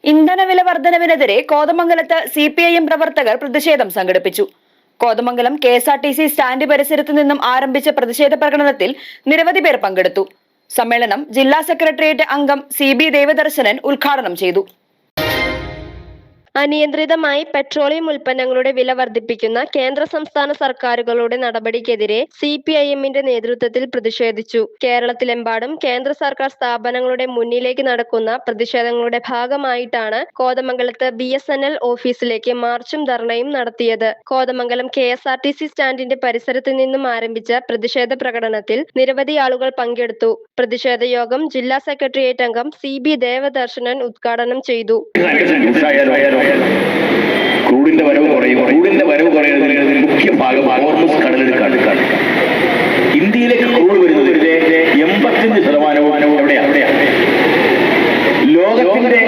ഇന്ധനവില വർധനവിനെതിരെ കോതമംഗലത്ത് CPIM പ്രവർത്തകർ പ്രതിഷേധം സംഘടിപ്പിച്ചു. കോതമംഗലം KSRTC സ്റ്റാൻഡ് പരിസരത്ത് നിന്നും ആരംഭിച്ച പ്രതിഷേധ പ്രകടനത്തിൽ നിരവധി പേർ പങ്കെടുത്തു. സമ്മേളനം ജില്ലാ സെക്രട്ടേറിയറ്റ് അംഗം CB ദേവദർശനൻ ഉദ്ഘാടനം ചെയ്തു. അനിയന്ത്രിതമായി പെട്രോളിയം ഉൽപ്പന്നങ്ങളുടെ വില വർദ്ധിപ്പിക്കുന്ന കേന്ദ്ര സംസ്ഥാന സർക്കാരുകളുടെ നടപടിക്കെതിരെ CPIMന്റെ നേതൃത്വത്തിൽ പ്രതിഷേധിച്ചു. കേരളത്തിലെമ്പാടും കേന്ദ്ര സർക്കാർ സ്ഥാപനങ്ങളുടെ മുന്നിലേക്ക് നടക്കുന്ന പ്രതിഷേധങ്ങളുടെ ഭാഗമായിട്ടാണ് കോതമംഗലത്ത് BSNL ഓഫീസിലേക്ക് മാർച്ചും ധർണയും നടത്തിയത്. കോതമംഗലം KSRTC സ്റ്റാൻഡിന്റെ പരിസരത്ത് നിന്നും ആരംഭിച്ച പ്രതിഷേധ പ്രകടനത്തിൽ നിരവധി ആളുകൾ പങ്കെടുത്തു. പ്രതിഷേധ യോഗം ജില്ലാ സെക്രട്ടേറിയറ്റ് അംഗം CB ദേവദർശനൻ ഉദ്ഘാടനം ചെയ്തു. ക്രൂഡിന്റെ വരവ് കുറയുന്നതിന് മുഖ്യ ഭാഗം ഹോർമുസ് കടലെടുക്കാണ്. ഇന്ത്യയിലേക്ക് ക്രൂഡ് വരുന്നതിന്റെ 85% എവിടെയാണ്? ലോകത്തിന്റെ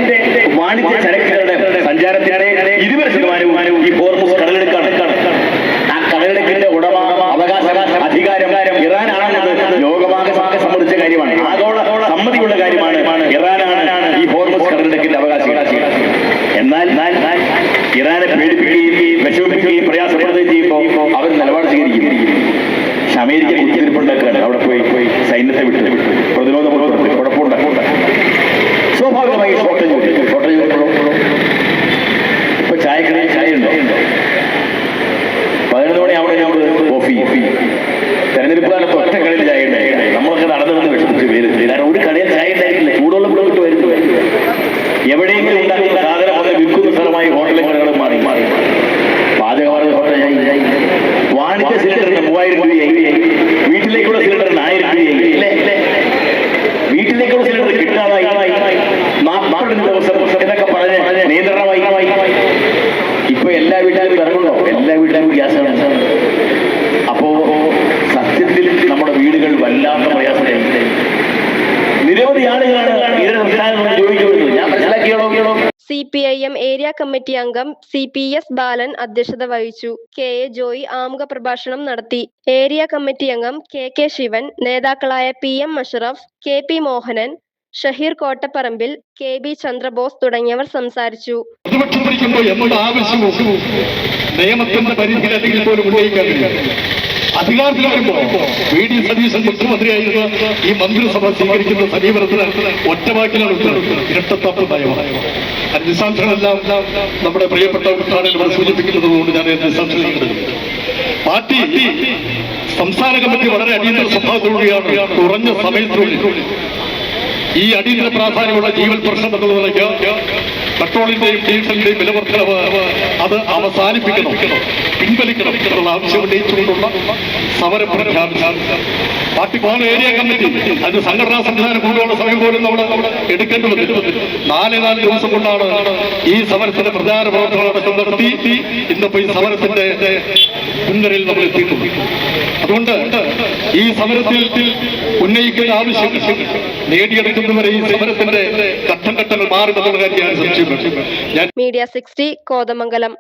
വാണിജ്യ ചരക്കുകളുടെ സഞ്ചാരത്തിന്റെ 20% ഈ ഹോർമുസ് കടലെടുക്കാണ്. ആ കടലെടുക്കിന്റെ അവകാശ അധികാരം ഇറാനാണെന്നത് ലോകമാകെ സംബന്ധിച്ച കാര്യമാണ്. ആഗോള സമ്മതിയുള്ള കാര്യമാണ്. ഇറാനാണ് ഈ ഹോർമുസ് കടലെടുക്കിന്റെ അവകാശികൾ. എന്നാൽ ഇറാനെ പേടിപ്പിക്കുകയും വിഷമിപ്പിക്കുകയും പ്രയാസപ്പെടുകയും ചെയ്യുമ്പോൾ അവർ നിലപാട് സ്വീകരിക്കും. പക്ഷെ അമേരിക്ക കുത്തിരിപ്പുണ്ടാക്കാണ്. അവിടെ പോയി സൈന്യത്തെ വിട്ട് പ്രതിരോധ കുഴപ്പമുണ്ടാക്കും. സ്വാഭാവികമായി ഷോർട്ടേജ് ഇപ്പൊ ചായക്കടയിൽ ചായ ഉണ്ടോ? 11 മണി അവിടെ കോഫി. തെരഞ്ഞെടുപ്പ് കാലത്ത് ഒറ്റ കടയിൽ ചായ ഉണ്ടായില്ല. നമ്മളൊക്കെ നടന്നു വിഷമിച്ച് പേര് ഒരു കടയിൽ ചായ ഉണ്ടായിട്ടില്ല. ചൂടുള്ള വിട്ട് വരുന്നു. എവിടെയെങ്കിലും ഉണ്ടാക്കുന്ന സാധനം വന്ന് വിൽക്കുന്ന സ്ഥലമായി ഹോട്ടലുകൾ മാറി. പാചകവാതക ഹോട്ടലായി. വാണിജ്യ സിലിണ്ടറിന് 3000 രൂപയായി. വീട്ടിലേക്കുള്ള സിലിണ്ടറിന് 1000 രൂപയായി. വീട്ടിലേക്കുള്ള സിലിണ്ടർ കിട്ടാതായി 40 ദിവസം എന്നൊക്കെ പറഞ്ഞ് നിയന്ത്രണമായി. ഇപ്പൊ എല്ലാ വീട്ടുകാരും ഇറങ്ങുന്നോ? എല്ലാ വീട്ടുകാരും ഗ്യാസാണ്. അപ്പോ സത്യത്തിൽ നമ്മുടെ വീടുകൾ വല്ലാത്ത പ്രയാസമായി. നിരവധി ആളുകളാണ് ഇതര സംസ്ഥാനങ്ങളിൽ ജോലിക്ക് വരുന്നത്. ഞാൻ മനസ്സിലാക്കിയോളൂ. CPIM ഏരിയ കമ്മിറ്റി അംഗം CPS ബാലൻ അധ്യക്ഷത വഹിച്ചു. KA ജോയി ആമുഖ പ്രഭാഷണം നടത്തി. ഏരിയ കമ്മിറ്റി അംഗം KK ശിവൻ, നേതാക്കളായ PM Ashraf, KP Mohanan, Shaheer Kottaparambil, KB Chandrabose തുടങ്ങിയവർ സംസാരിച്ചു. നിയമത്തിന്റെ പരിധിയിലല്ലെങ്കിൽ പോലും ഉന്നയിക്കാൻ അധികാരത്തിൽ വരുമ്പോൾ VD സതീശൻ മുഖ്യമന്ത്രിയായിരുന്ന ഈ മന്ത്രിസഭ സ്വീകരിക്കുന്ന സമീപനത്തിന് ഒറ്റവാക്കിലാണ് ഇരട്ടത്താപ്പ് നയമാണ്. നിസാംശങ്ങളെല്ലാം നമ്മുടെ പ്രിയപ്പെട്ട ഉദ്ഘാടനം സൂചിപ്പിക്കുന്നത് കൊണ്ട് ഞാൻ നിസാംശങ്ങൾ പാർട്ടി സംസ്ഥാന കമ്മിറ്റി വളരെ അടിയന്തര സ്വഭാവത്തോടുകൂടിയാണ് കുറഞ്ഞ സമയത്തിനുള്ളിൽ ഈ അടിയന്തര പ്രാധാന്യമുള്ള ജീവൻ പ്രശ്നം എന്നുള്ളതിലേക്ക് പെട്രോളിന്റെയും ഡീസലിന്റെയും വിലവർദ്ധനവ് അത് അവസാനിപ്പിക്കണം, പിൻവലിക്കണം എന്നുള്ള ആവശ്യം ഉന്നയിച്ചുകൊണ്ടുള്ള സമരം പ്രഖ്യാപിച്ചു. പാർട്ടി പോണ ഏരിയ കമ്മിറ്റി അതിന് സംഘടനാ സംവിധാനം കൊണ്ടുള്ള സമയം പോലും നമ്മൾ എടുക്കേണ്ടി വന്നിട്ട് 4 ദിവസം കൊണ്ടാണ് ഈ സമരത്തിന്റെ പ്രചാര പ്രവർത്തനം നടത്തി ഇന്നിപ്പോ ഈ സമരത്തിന്റെ മുൻനിരയിൽ നമ്മൾ എത്തിയിട്ടുണ്ട്. അതുകൊണ്ട് ഈ സമരത്തിൽ ഉന്നയിക്കുന്ന ആവശ്യം നേടിയെടുക്കുന്നവരെ ഈ സമരത്തിന്റെ ഘട്ടങ്ങൾ മാറി എന്നുള്ള കാര്യമാണ് സംശയം. Media 60 കോതമംഗലം.